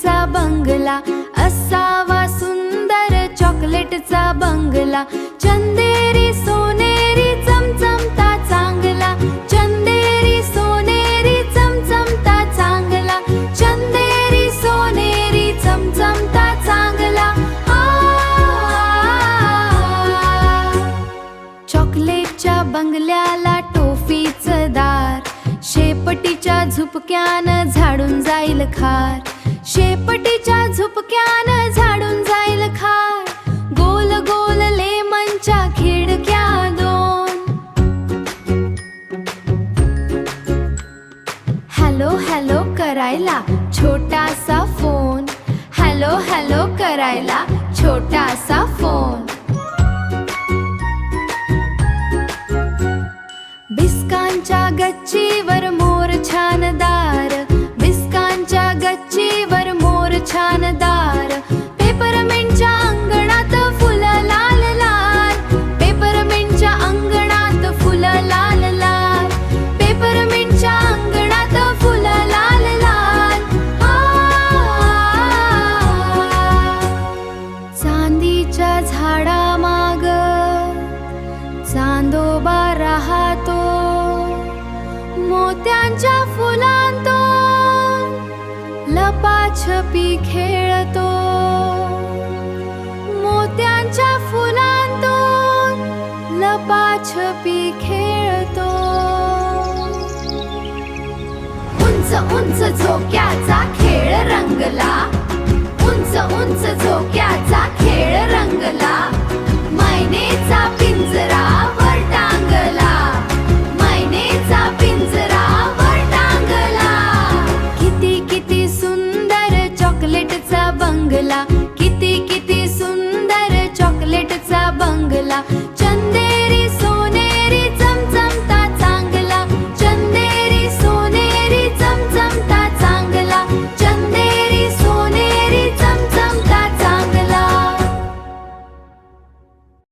चॉकलेटचा बंगला, असावा सुंदर चॉकलेटचा बंगला. चंदेरी सोनेरी चमचमता चांगला, चंदेरी सोनेरी चमचमता चांगला, चंदेरी सोनेरी चमचमता चांगला. चॉकलेटच्या बंगल्याला टोफीचं दार, शेपटीच्या झुपक्यानं झाडून जाईल खार, शेपटीच्या झुपक्यानं झाडून जाईल खार. गोल गोल लेमनच्या खिडक्या दोन, हॅलो हॅलो करायला छोटासा फोन, हॅलो हॅलो करायला छोटासा फोन. बिस्कांच्या गच्चीवर मोर छानदार, बिस्कांच्या गच्चीवर मोर छानदार. पेपरमिंटच्या अंगणात फुलं लाल लाल, पेपरमिंटच्या अंगणात फुलं लाल लाल, पेपरमिंटच्या अंगणात फुलं लाल लाल. चांदीच्या झाडामाग चांदोबा राहतो, मोत्यांच्या फुलांतो लपाछपी खेळतो, मोत्यांच्या फुलांतो लपाछपी खेळतो. उंच उंच झोक्याचा खेळ रंगला, उंच उंच